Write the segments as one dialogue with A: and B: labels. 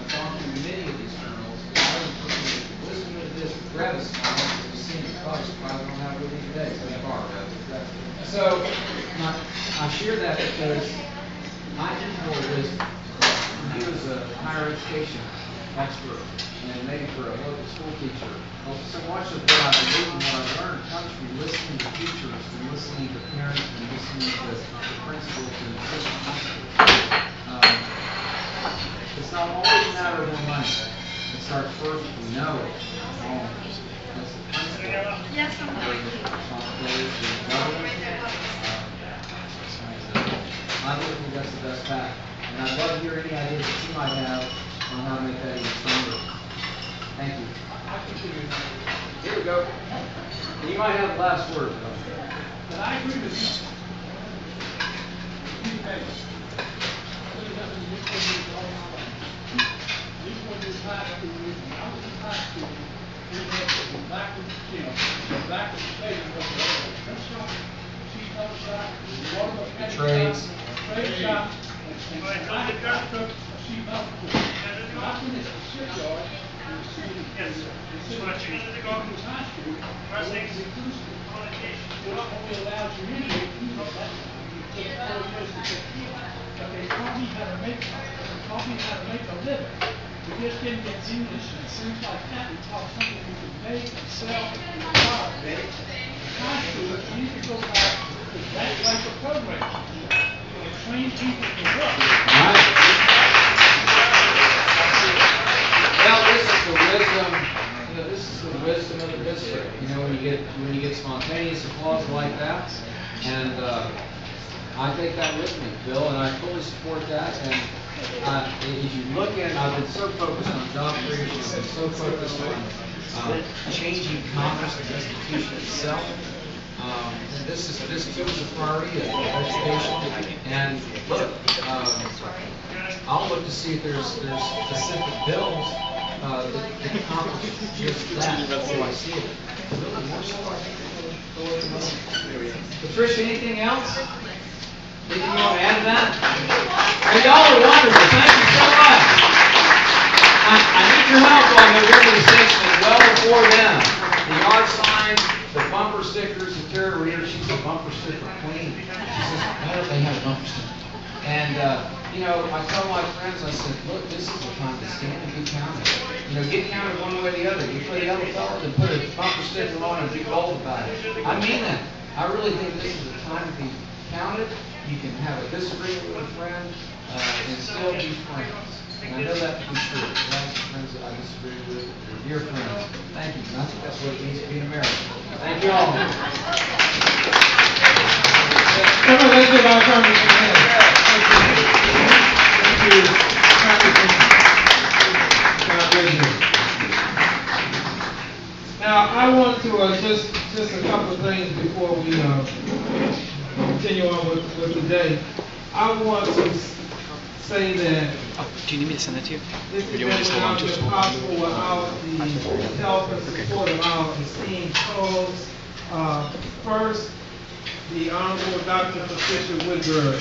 A: gone through many of these journals. Listen to this, grab a smile, because you've seen it published, probably don't have with me today so far. So, I share that because my mentor was, he was a higher education expert, and maybe for a local school teacher. So much of what I believe and what I learned comes from listening to teachers, and listening to parents, and listening to the principals and the assistant principals. It's not always a matter of more money. It starts first with we know it. That's the principle.
B: Yes, I'm
A: Responsibilities to the government. I think that's the best path. And I'd love to hear any ideas that you might have on how to make that even stronger. Thank you. Here we go. And you might have the last word.
C: But I agree with you. Newport is high school. I was in high school. We had the back of the gym, the back of the stadium was the shop, sheet metal shop, water mechanic
A: Trades.
C: trade shop, and I got a sheet metal. I finished the shipyard and the city. High school. It only allows you anyway to do that. But they taught me how to make a living. We just didn't get English and things like that. We taught something we could make and sell and product. High school, you need to go back to that type of program and train people to work.
A: Well, this is the wisdom. This is the wisdom of the district. When you get spontaneous applause like that, and I take that with me, Bill, and I fully support that. And if you look at, I've been so focused on job creation, I've been so focused on changing commerce and the institution itself. This too is a priority of education. And look, I'll look to see if there's specific bills that accomplish just that. So I see it. Really more so, I think. Patricia, anything else? Anything you want to add to that? Well, y'all are wonderful. Thank you so much. I need your help on November the 6th and well before then. The yard signs, the bumper stickers, the Terry Reader, she's a bumper sticker queen. She says, why don't they have a bumper sticker? And, I tell my friends, I said, look, this is the time to stand and be counted. Get counted one way or the other. You play the other fellow, then put a bumper sticker on and be bold about it. I mean that. I really think this is the time to be counted. You can have a disagreement with a friend and still be friends. And I know that to be true. I have some friends that I disagree with. They're dear friends. Thank you. And I think that's what it means to be an American. Thank you all.
C: Come on, let's give our Congressman a hand. Thank you, Congressman. God bless you. Now, I want to just a couple of things before we continue on with the day. I want to say that
D: do you need me to send it to you?
C: This
D: or do you want me to hold on to it?
C: possible without the help and support of our esteemed co-hosts. First, the Honorable Dr. Patricia Woodward.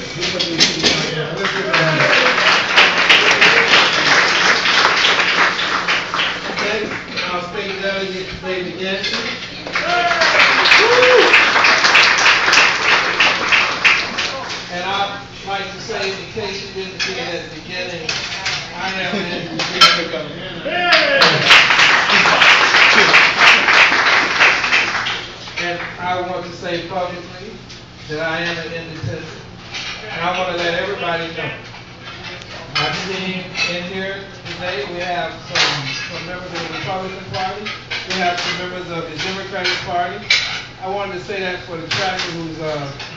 C: Okay, our state delegate David Yancey. And I'd like to say, in case you didn't see it at the beginning, I am Andrew and I want to say publicly that I am an independent. And I want to let everybody know. I've seen in here today we have some members of the Republican Party. We have some members of the Democratic Party. I wanted to say that for the tracker who's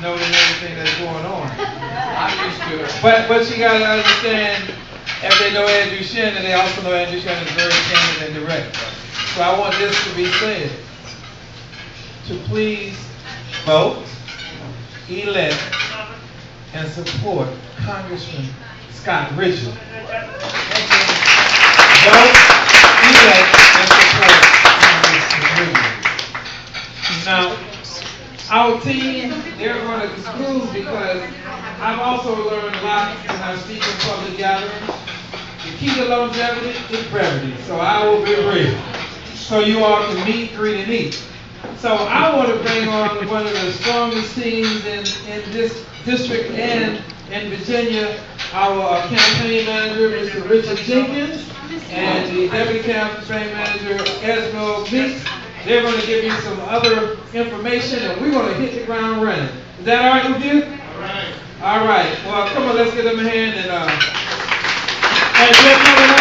C: noting everything that's going on. I'm used to it. But you got to understand, if they know Andrew Shannon, they also know Andrew Shannon is very candid and direct. So I want this to be said. To please vote, elect, and support Congressman Scott Rigell. Vote, elect, and support Congressman Rigell. Now, our team, they're going to exclude because I've also learned a lot when I speak in public gatherings. The key to longevity is brevity. So I will be brief. So you all can meet, greet, and eat. So I want to bring on one of the strongest teams in this district and in Virginia, our campaign manager, Mr. Richard Jenkins, and the deputy campaign manager, Esmo Meeks. They're going to give you some other information, and we're going to hit the ground running. Is that all right with you?
B: All right.
C: All right. Well, come on, let's give them a hand. And just coming up,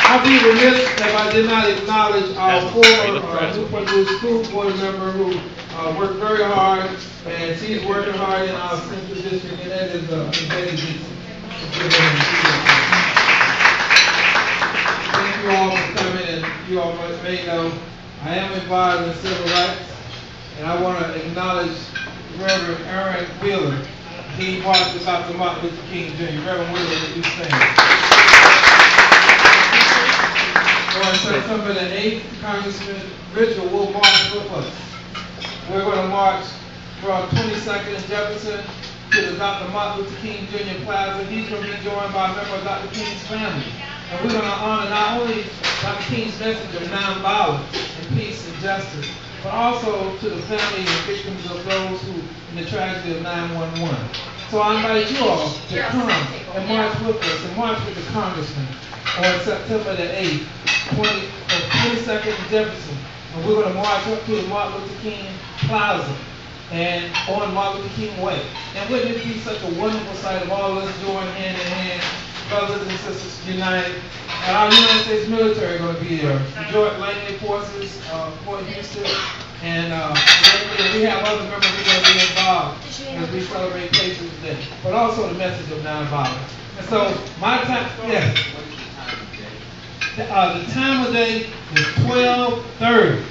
C: I'd be remiss if I did not acknowledge our former Newport school board member who worked very hard, and she's working hard in our central district, and that is Ms. Betty Dixon. Thank you all for coming, and you all may know I am involved in civil rights, and I want to acknowledge Reverend Aaron Wheeler. He marched with Dr. Martin Luther King Jr. Reverend Wheeler, would you stand? On September the 8th, Congressman Rigell will march with us. We're going to march from 22nd and Jefferson to the Dr. Martin Luther King Jr. Plaza. He's going to be joined by a member of Dr. King's family. And we're going to honor not only Dr. King's message of nonviolence and peace and justice, but also to the families and victims of those who in the tragedy of 9/11. So I invite you all to come and march with us and march with the congressman on September the 8th, 22nd and Jefferson. And we're going to march up to the Martin Luther King Plaza and on Martin Luther King Way. And wouldn't it be such a wonderful sight of all of us joining hand in hand, brothers and sisters united. And our United States military are going to be there. The Joint Landing Forces, Fort Houston, and we have other members who are going to be involved as we celebrate Patriots Day, but also the message of nonviolence. And so my time, yes. The time of day is 12:30,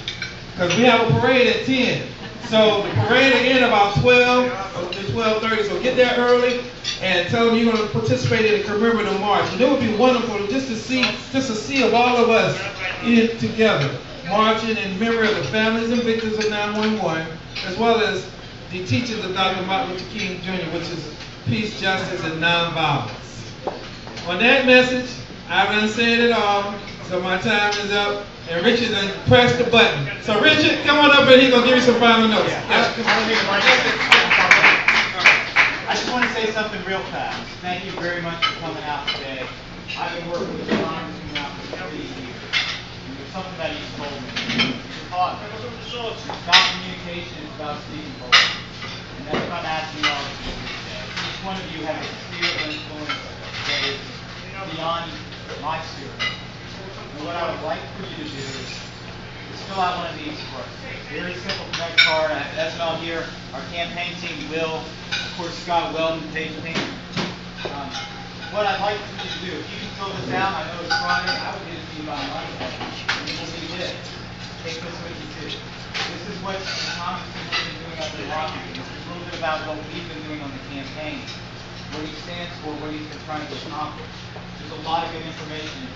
C: because we have a parade at 10. So the parade will end about 12 or 12:30. So get there early and tell them you're going to participate in the commemorative march. And it would be wonderful just to see of all of us in together, marching in memory of the families and victims of 9/11, as well as the teachings of Dr. Martin Luther King Jr., which is peace, justice, and nonviolence. On that message, I've done said it all, so my time is up, and Richard done pressed the button. So Richard, come on up and he's going to give you some final notes.
B: I just want to say something real fast. Thank you very much for coming out today. I've been working with Congressman now for 3 years. And there's something that he's told me. It's about communication, it's about speaking both. And that's what I'm asking y'all to do today. Each one of you has a sphere of influence that is beyond my sphere. And what I would like for you to do is fill out one of these for us. Very simple connect card. I have Esmel here. Our campaign team will. Of course, Scott Weldon, Paige Pink. What I'd like for you to do, if you can fill this out, I know it's Friday, I would give it to you by Monday. And it will be it. Take this with you too. This is what the Congressman has been doing up in Washington. This is a little bit about what we've been doing on the campaign. What he stands for, what he's been trying to accomplish. There's a lot of good information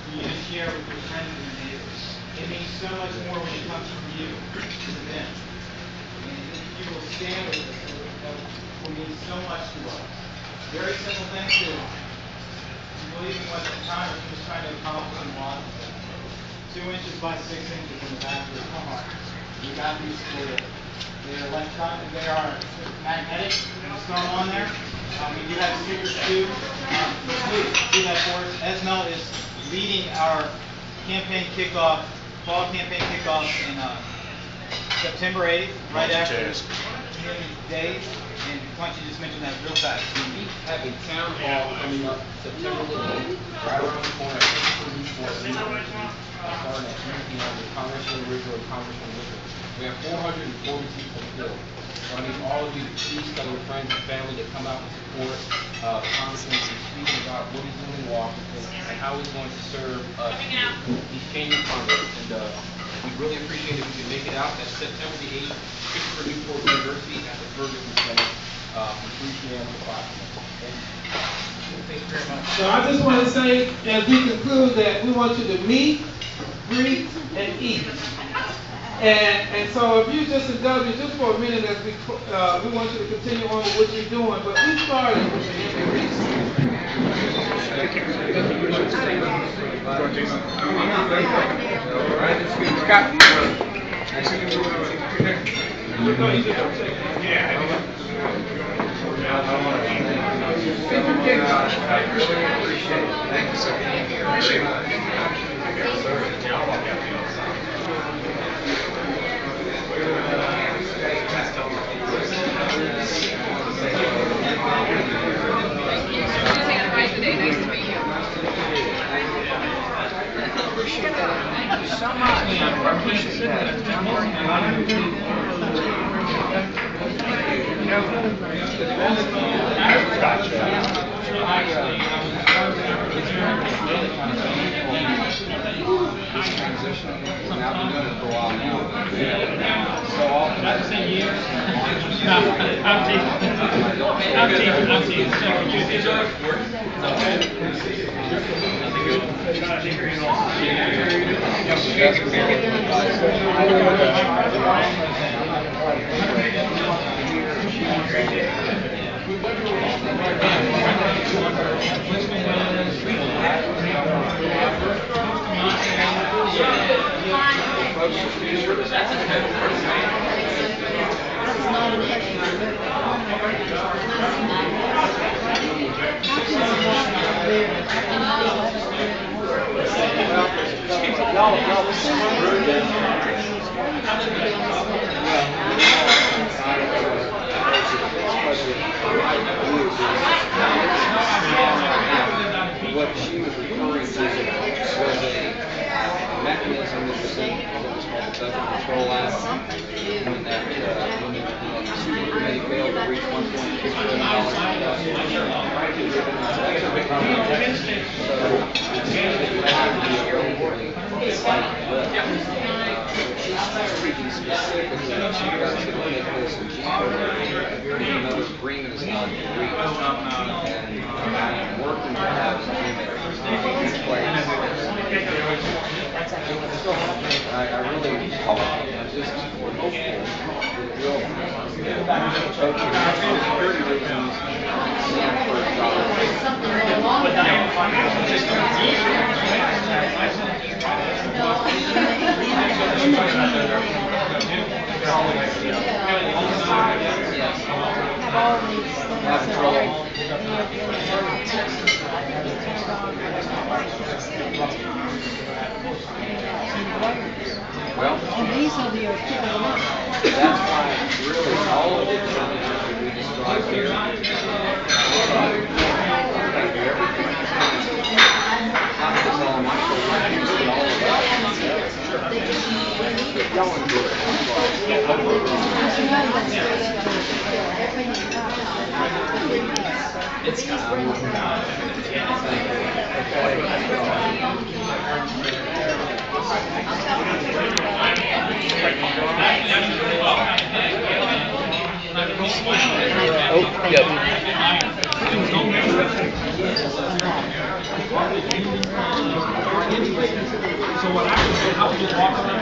B: for you to share with your friends and your neighbors. It means so much more when it comes from you to them. And if you will stand with us, that will mean so much to us. Very simple thing to do. You believe in what the Congress was trying to accomplish in Washington. 2 inches by 6 inches in the back of your car. You got these for you. They're electronic, they are magnetic. Just throw them on there. We do have stickers too. Please do that for us. Esmel is leading our campaign kickoff, fall campaign kickoff in September 8th, right after Community Days. And why don't you just mention that real fast?
A: We have a town hall coming up September the 8th, right around the corner at Newport, starting at 3 p.m. with Congressman Rigell and Congressman Newport. We have 440 people still. So I need all of you to please tell your friends and family to come out and support the Congressman and speaking about what he's doing in Washington and how he's going to serve us. He's changing Congress, and we really appreciate it if you can make it out. That's September the 8th, Christopher Newport University at the Ferguson Center from 3 p.m. to 5 p.m.
B: Thank you very much.
C: So I just want to say, as we conclude, that we want you to meet, greet, and eat. And so if you just indulge me just for a minute as we want you to continue on with what you're doing, but we started with the
A: What she was referring to was a mechanism that was in what was called the Budget Control Act. When that when the super committee failed to reach $1.2 billion speaking specifically, she got to look at this in January. Another agreement is not reached. And I'm working to have an agreement in place. I really hope, I'm just hopeful that we'll approaching security reasons and for well, that's why really all of the challenges that we described here, not just all my shoulders, but all of us. Y'all enjoy it. It's
D: Oh, yep.
C: So what I would do, I would just walk around.